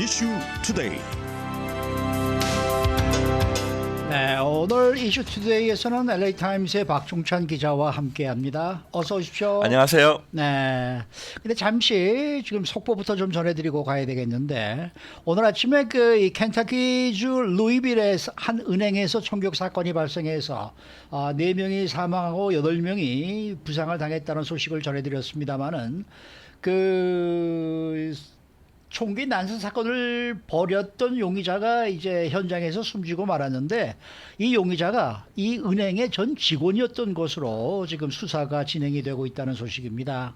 이슈 투데이. 네, 오늘 이슈 투데이에서는 LA 타임스의 박종찬 기자와 함께합니다. 어서 오십시오. 안녕하세요. 네. 근데 잠시 지금 속보부터 좀 전해드리고 가야 되겠는데 오늘 아침에 이 켄터키주 루이빌의 한 은행에서 총격 사건이 발생해서 4명이 사망하고 8명이 부상을 당했다는 소식을 전해드렸습니다만은 총기 난사 사건을 벌였던 용의자가 이제 현장에서 숨지고 말았는데 이 용의자가 이 은행의 전 직원이었던 것으로 지금 수사가 진행이 되고 있다는 소식입니다.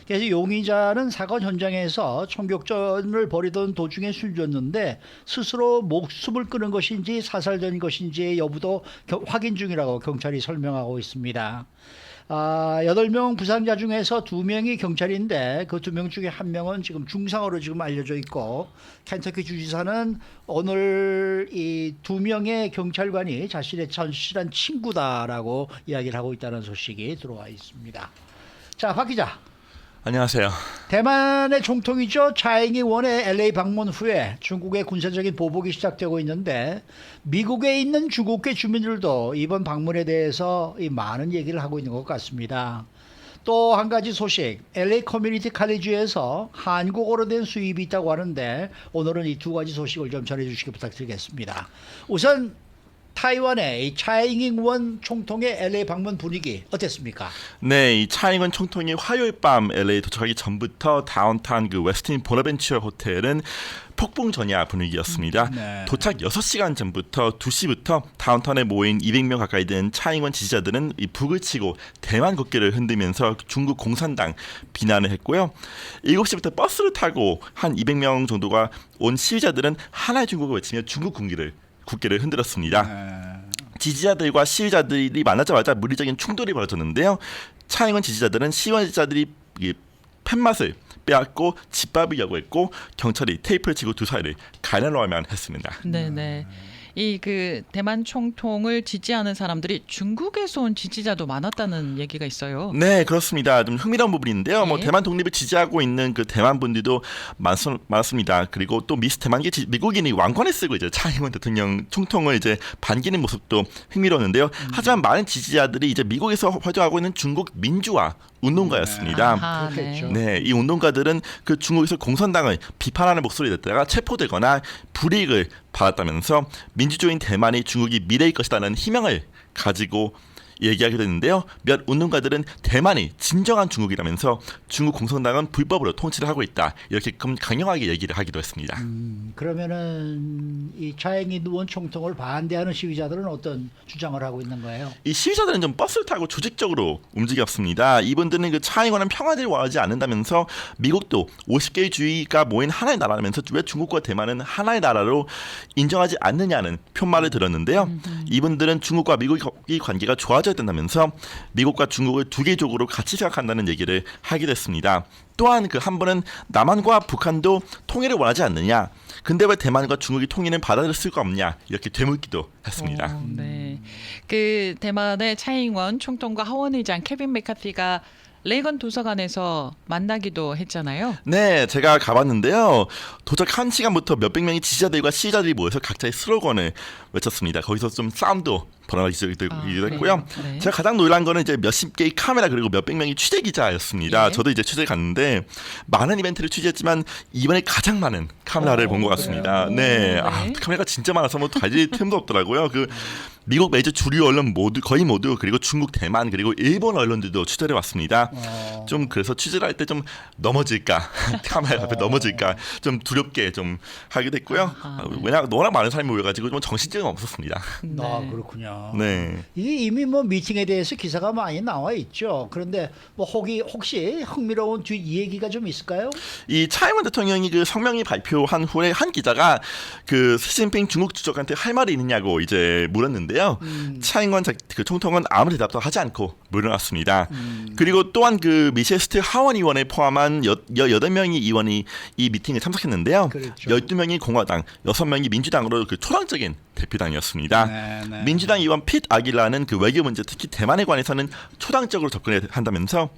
그래서 용의자는 사건 현장에서 총격전을 벌이던 도중에 숨졌는데 스스로 목숨을 끊은 것인지 사살된 것인지의 여부도 확인 중이라고 경찰이 설명하고 있습니다. 8명 부상자 중에서 2명이 경찰인데 그 2명 중에 1명은 지금 중상으로 지금 알려져 있고 켄터키 주지사는 오늘 이 2명의 경찰관이 자신의 절실한 친구다라고 이야기를 하고 있다는 소식이 들어와 있습니다. 자, 박 기자. 안녕하세요. 대만의 총통이죠. 차잉잉원의 LA 방문 후에 중국의 군사적인 보복이 시작되고 있는데 미국에 있는 중국계 주민들도 이번 방문에 대해서 많은 얘기를 하고 있는 것 같습니다. 또 한 가지 소식, LA 커뮤니티 칼리지에서 한국어로 된 수입이 있다고 하는데 오늘은 이 2가지 소식을 좀 전해주시기 부탁드리겠습니다. 우선 타이완의 차잉잉원 총통의 LA 방문 분위기 어땠습니까? 네, 이 차잉원 총통이 화요일 밤 LA 도착하기 전부터 다운타운 웨스틴 보나벤처 호텔은 폭풍 전야 분위기였습니다. 네. 도착 6시간 전부터 2시부터 다운타운에 모인 200명 가까이 된 차잉원 지지자들은 이 북을 치고 대만 국기를 흔들면서 중국 공산당 비난을 했고요. 7시부터 버스를 타고 한 200명 정도가 온 시위자들은 하나의 중국을 외치며 중국 국기를 흔들었습니다. 지지자들과 시위자들이 만나자마자 물리적인 충돌이 벌어졌는데요. 차잉원 지지자들은 시위자들이 팻맛을 빼앗고 짓밟으려고 했고 경찰이 테이프를 치고 두 사이를 가려놓으면 했습니다. 네네. 이 대만 총통을 지지하는 사람들이 중국에서 온 지지자도 많았다는 얘기가 있어요. 네, 그렇습니다. 좀 흥미로운 부분인데요. 네. 대만 독립을 지지하고 있는 대만 분들도 많습니다. 그리고 또 대만계 미국인이 왕관을 쓰고 이제 차잉원 대통령 총통을 이제 반기는 모습도 흥미로웠는데요. 하지만 많은 지지자들이 이제 미국에서 활동하고 있는 중국 민주화 운동가였습니다. 아하, 그렇겠죠. 네, 이 운동가들은 중국에서 공산당을 비판하는 목소리를 냈다가 체포되거나 불이익을 받았다면서 민주주의인 대만이 중국이 미래일 것이라는 희망을 가지고 얘기하게 됐는데요. 몇 운동가들은 대만이 진정한 중국이라면서 중국 공산당은 불법으로 통치를 하고 있다. 이렇게 강경하게 얘기를 하기도 했습니다. 그러면은 이 차잉잉원 총통을 반대하는 시위자들은 어떤 주장을 하고 있는 거예요? 이 시위자들은 좀 버스를 타고 조직적으로 움직였습니다. 이분들은 차잉원은 평화를 원하지 않는다면서 미국도 50개의 주의가 모인 하나의 나라라면서 왜 중국과 대만은 하나의 나라로 인정하지 않느냐는 편말을 들었는데요. 이분들은 중국과 미국의 관계가 좋아져야 된다면서 미국과 중국을 두 개족으로 같이 생각한다는 얘기를 하게 됐습니다. 또한 한 분은 남한과 북한도 통일을 원하지 않느냐. 근데 왜 대만과 중국이 통일을 받아들일 수가 없냐 이렇게 되묻기도 했습니다. 네. 대만의 차잉원 총통과 하원의장 케빈 메카티가 레이건 도서관에서 만나기도 했잖아요. 네, 제가 가봤는데요. 도착 1시간부터 몇백 명의 지지자들과 시위자들이 모여서 각자의 슬로건을 외쳤습니다. 거기서 좀 싸움도 벌어지기도 했고요. 네. 제가 가장 놀란 거는 이제 몇십 개의 카메라 그리고 몇백 명의 취재 기자였습니다. 예. 저도 이제 취재 갔는데 많은 이벤트를 취재했지만 이번에 가장 많은 카메라를 본 것 같습니다. 네, 네. 카메라가 진짜 많아서 가질 틈도 없더라고요. 미국 매주 주류 언론 거의 모두 그리고 중국, 대만 그리고 일본 언론들도 취재를 왔습니다. 좀 그래서 취재를 할 때 좀 넘어질까 카메라 앞에 넘어질까 좀 두렵게 좀 하게 됐고요. 왜냐 워낙 많은 사람이 모여가지고 좀 정신증은 없었습니다. 네. 그렇군요. 네. 이게 이미 미팅에 대해서 기사가 많이 나와 있죠. 그런데 혹시 흥미로운 뒤 얘기가 좀 있을까요? 이 차잉원 대통령이 성명이 발표한 후에 한 기자가 시진핑 중국 주석한테 할 말이 있느냐고 이제 물었는데요. 차잉원 총통은 아무 대답도 하지 않고 물러났습니다. 그리고 또한 그 미셰스트 하원 의원에 포함한 18명의 의원이 이 미팅에 참석했는데요. 그렇죠. 12명이 공화당, 6명이 민주당으로 그 초당적인 대표당이었습니다. 네, 네. 민주당 의원 핏 아길라는 그 외교 문제, 특히 대만에 관해서는 초당적으로 접근해야 한다면서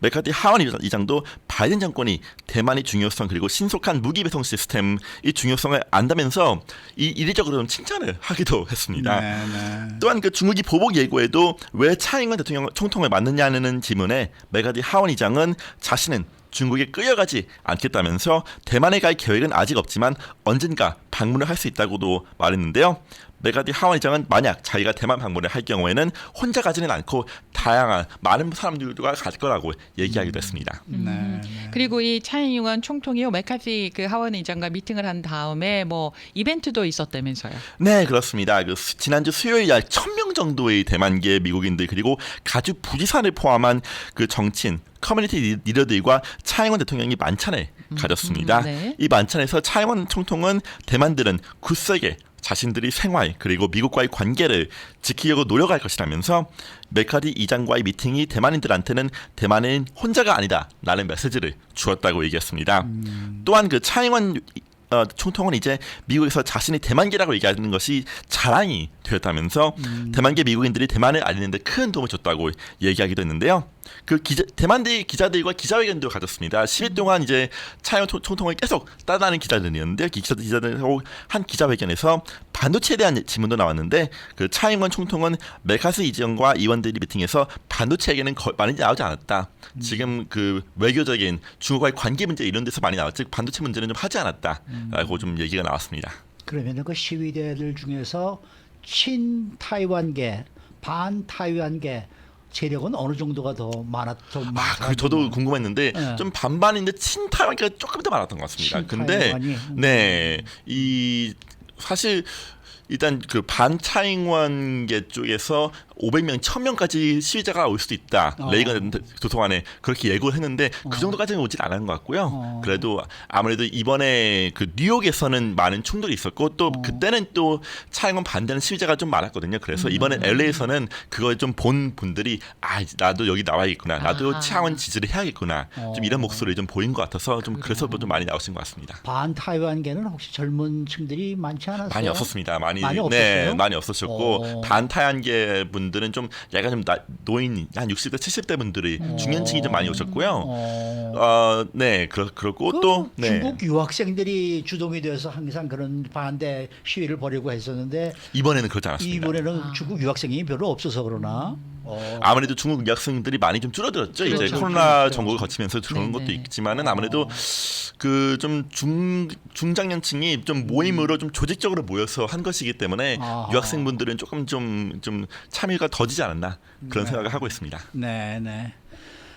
메카티 하원 의장도 바이든 정권이 대만의 중요성 그리고 신속한 무기 배송 시스템 이 중요성을 안다면서 이례적으로 좀 칭찬을 하기도 했습니다. 네, 네. 또한 그 중국이 보복 예고에도 왜 차이잉원 대통령 총통을 맡느냐는 질문에 메가디 하원 의장은 자신은 중국에 끌려가지 않겠다면서 대만에 갈 계획은 아직 없지만 언젠가 방문을 할 수 있다고도 말했는데요. 메가디 하원 의장은 만약 자기가 대만 방문을 할 경우에는 혼자 가지는 않고 다양한 많은 사람들과 갈 거라고 얘기하기도 했습니다. 네. 그리고 이 차이잉원 총통이요 메카시 그 하원 의장과 미팅을 한 다음에 뭐 이벤트도 있었다면서요. 네, 그렇습니다. 지난주 수요일 약 1,000명 정도의 대만계 미국인들 그리고 가주 부지사를 포함한 그 정치인 커뮤니티 리더들과 차이잉원 대통령이 만찬을 가졌습니다. 네. 이 만찬에서 차이잉원 총통은 대만들은 굳세게 자신들이 생활 그리고 미국과의 관계를 지키려고 노력할 것이라면서 메카디 의장과의 미팅이 대만인들한테는 대만은 혼자가 아니다라는 메시지를 주었다고 얘기했습니다. 또한 그 차이잉원 총통은 이제 미국에서 자신이 대만계라고 얘기하는 것이 자랑이 되었다면서 대만계 미국인들이 대만을 알리는 데 큰 도움을 줬다고 얘기하기도 했는데요. 그 대만계 기자들과 기자회견도 가졌습니다. 10일 동안 이제 차이잉원 총통을 계속 따라다니는 기자들이었는데 기자들하고 한 기자회견에서 반도체에 대한 질문도 나왔는데 그 차이잉원 총통은 메카시 의장과 의원들이 미팅에서 반도체에게는 많이 나오지 않았다. 지금 그 외교적인 중국과의 관계 문제 이런 데서 많이 나왔지 반도체 문제는 좀 하지 않았다라고 좀 얘기가 나왔습니다. 그러면 그 시위대들 중에서 친타이완계, 반타이완계 세력은 어느 정도가 더 많았던? 그 저도 궁금했는데 네. 좀 반반인데 친타이완계가 조금 더 많았던 것 같습니다. 근데 네, 이 사실 일단 그 반차이잉원계 쪽에서 500명, 1000명까지 시위자가 올 수도 있다. 레이건 도서관에 그렇게 예고를 했는데 그 정도까지는 오진 않은 것 같고요. 그래도 아무래도 이번에 그 뉴욕에서는 많은 충돌이 있었고 또 그때는 또 차이잉원 반대하는 시위자가 좀 많았거든요. 그래서 이번엔 LA에서는 그걸 좀 본 분들이 나도 여기 나와야겠구나. 나도 차이잉원 지지를 해야겠구나. 좀 이런 목소리 좀 보인 것 같아서 좀 그래서 좀 많이 나오신 것 같습니다. 반타이완계는 혹시 젊은 층들이 많지 않았어요? 많이 없었습니다. 많이 없었어요? 네, 많이 없었고 반타이완계 분들은 좀 약간 좀 노인 한 60대 70대 분들이 중년층이 좀 많이 오셨고요. 네, 그렇고 또 네. 중국 유학생들이 주동이 되어서 항상 그런 반대 시위를 벌이고 했었는데 이번에는 그렇지 않았습니다. 이번에는 중국 유학생이 별로 없어서 그러나 아무래도 중국 유학생들이 많이 좀 줄어들었죠. 그렇죠. 이제 코로나 그렇죠. 정국을 거치면서 그런 네네. 것도 있지만은 아무래도 그 좀 중장년층이 좀 모임으로 좀 조직적으로 모여서 한 것이기 때문에 아하. 유학생분들은 조금 좀 참여가 더지지 않았나 그런 생각을 하고 있습니다. 네, 네.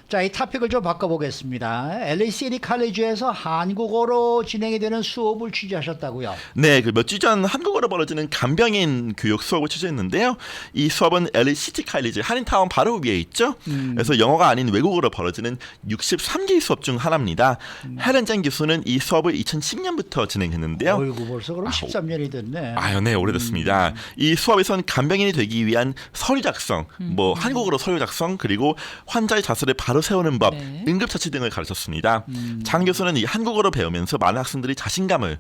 자, 이 토픽을 좀 바꿔보겠습니다. LA 시티 칼리지에서 한국어로 진행이 되는 수업을 취재하셨다고요? 네, 그 몇 주 전 한국어로 벌어지는 간병인 교육 수업을 취재했는데요. 이 수업은 LA 시티 칼리지 한인타운 바로 위에 있죠. 그래서 영어가 아닌 외국어로 벌어지는 63개 수업 중 하나입니다. 헤렌장 교수는 이 수업을 2010년부터 진행했는데요. 어이구, 벌써 그럼 13년이 됐네. 네, 오래됐습니다. 이 수업에서는 간병인이 되기 위한 서류 작성, 뭐 한국어로 서류 작성, 그리고 환자의 자세를 바로 세우는 법, 네. 응급처치 등을 가르쳤습니다. 장 교수는 이 한국어로 배우면서 많은 학생들이 자신감을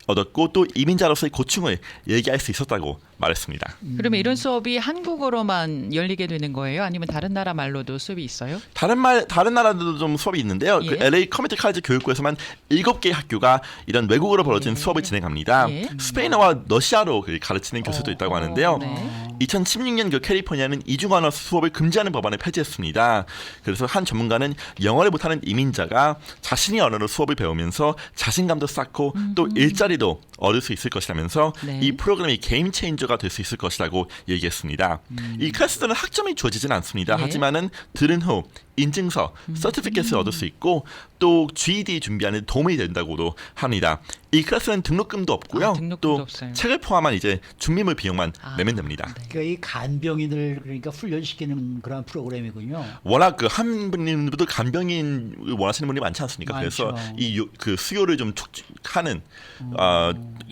얻었고 또 이민자로서의 고충을 얘기할 수 있었다고 말했습니다. 그러면 이런 수업이 한국어로만 열리게 되는 거예요? 아니면 다른 나라 말로도 수업이 있어요? 다른 나라들도 좀 수업이 있는데요. 예. 그 LA 커뮤니티 칼리지 교육부에서만 7개의 학교가 이런 외국어로 벌어진 수업을 진행합니다. 예. 스페인어와 러시아로 가르치는 교수도 있다고 하는데요. 네. 2016년 그 캘리포니아는 이중언어 수업을 금지하는 법안을 폐지했습니다. 그래서 한 전문가는 영어를 못하는 이민자가 자신의 언어로 수업을 배우면서 자신감도 쌓고 또 일자리도 얻을 수 있을 것이라면서 네. 이 프로그램이 게임 체인저가 될 수 있을 것이라고 얘기했습니다. 이 클래스들은 학점이 주어지진 않습니다. 예. 하지만은 들은 후 인증서, 서티피켓을 얻을 수 있고 또 GED 준비하는 도움이 된다고도 합니다. 이 클래스는 등록금도 없고요. 등록금도 또 없어요. 책을 포함한 이제 준비물 비용만 내면 됩니다. 네. 그러니까 이 간병인을 그러니까 훈련시키는 그런 프로그램이군요. 워낙 그 한분님도 간병인 원하시는 분이 많지 않습니까? 많죠. 그래서 그 수요를 좀 촉진하는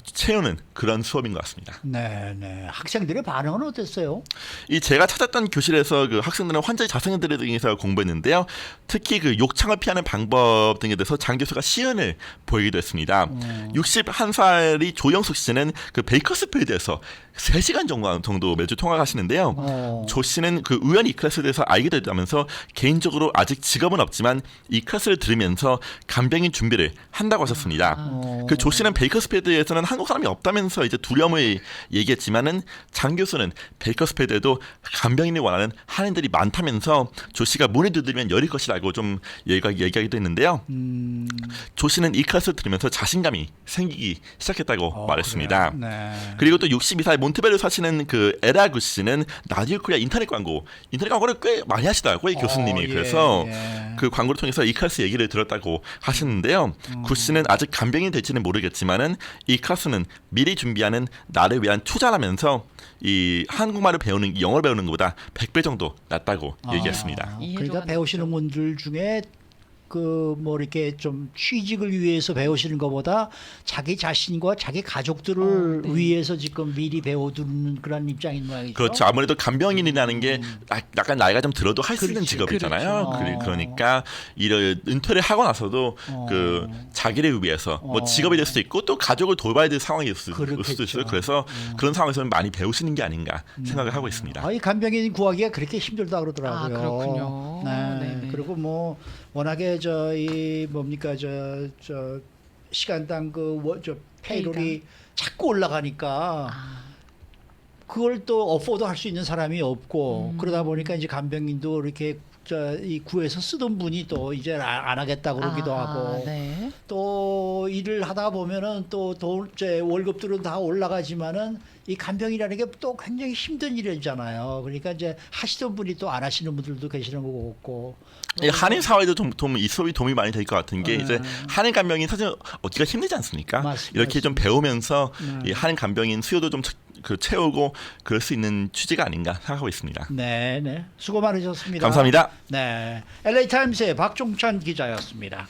채우는 그런 수업인 것 같습니다. 네, 네. 학생들의 반응은 어땠어요? 이 제가 찾았던 교실에서 그 학생들은 환자의 자생들에 대해서 공부했는데요. 특히 그 욕창을 피하는 방법 등에 대해서 장 교수가 시연을 보이기도 했습니다. 61살이 조영숙 씨는 그 베이커스필드에서 3시간 정도 매주 통학하시는데요. 조 씨는 그 우연히 이 클래스에 대해서 알게 됐다면서 개인적으로 아직 직업은 없지만 이 클래스를 들으면서 간병인 준비를 한다고 하셨습니다. 그 조 씨는 베이커스필드에서는 한국 사람이 없다면서 이제 두려움을 얘기했지만은 장 교수는 베이커스필드에도 간병인을 원하는 한인들이 많다면서 조 씨가 문을 두드리면 열릴 것이라고 좀 얘기하기도 했는데요. 조 씨는 이 클래스를 들으면서 자신감이 생기기 시작했다고 말했습니다. 그래요? 네. 그리고 또 62살 몬테베르 사시는 그 에라구 씨는 라디오 코리아 인터넷 광고를 꽤 많이 하시더라고요, 이 교수님이. 예, 그래서 예. 그 광고를 통해서 이 클래스 얘기를 들었다고 하시는데요. 구 씨는 아직 간병인이 될지는 모르겠지만은 이 클래스는 미리 준비하는 나를 위한 투자라면서 이 한국말을 배우는 영어를 배우는 것보다 100배 정도 낫다고 얘기했습니다. 이해도 그러니까 하는 배우시는 분들 중에 그 뭐 이렇게 좀 취직을 위해서 배우시는 것보다 자기 자신과 자기 가족들을 네. 위해서 지금 미리 배워두는 그런 입장인 모양이죠. 그렇죠. 아무래도 간병인이라는 게 약간 나이가 좀 들어도 할 수 있는 그렇지, 직업이잖아요. 그렇죠. 그러니까 이런 은퇴를 하고 나서도 그 자기를 위해서 뭐 직업이 될 수도 있고 또 가족을 돌봐야 될 상황이 올 수도 그렇겠죠. 있어요. 그래서 그런 상황에서는 많이 배우시는 게 아닌가 생각을 하고 있습니다. 이 간병인 구하기가 그렇게 힘들다 그러더라고요. 그렇군요. 네. 네네. 그리고 뭐 워낙에 저희 뭡니까 저 시간당 저 페이롤이 자꾸 올라가니까 그걸 또 어포드 할 수 있는 사람이 없고 그러다 보니까 이제 간병인도 이렇게 이 구에서 쓰던 분이 또 이제 안 하겠다 그러기도 하고 네. 또 일을 하다 보면은 또 이제 월급들은 다 올라가지만은 이 간병이라는 게 또 굉장히 힘든 일이잖아요. 그러니까 이제 하시던 분이 또 안 하시는 분들도 계시는 거고 없고. 이 한인 사회도 이 수업이 도움이 많이 될 것 같은 게 이제 한인 간병인 사실 얻기가 힘들지 않습니까? 맞습니다. 이렇게 좀 배우면서 이 한인 간병인 수요도 좀 채우고 그럴 수 있는 취지가 아닌가 생각하고 있습니다. 네, 네. 수고 많으셨습니다. 감사합니다. 네. LA 타임스의 박종찬 기자였습니다.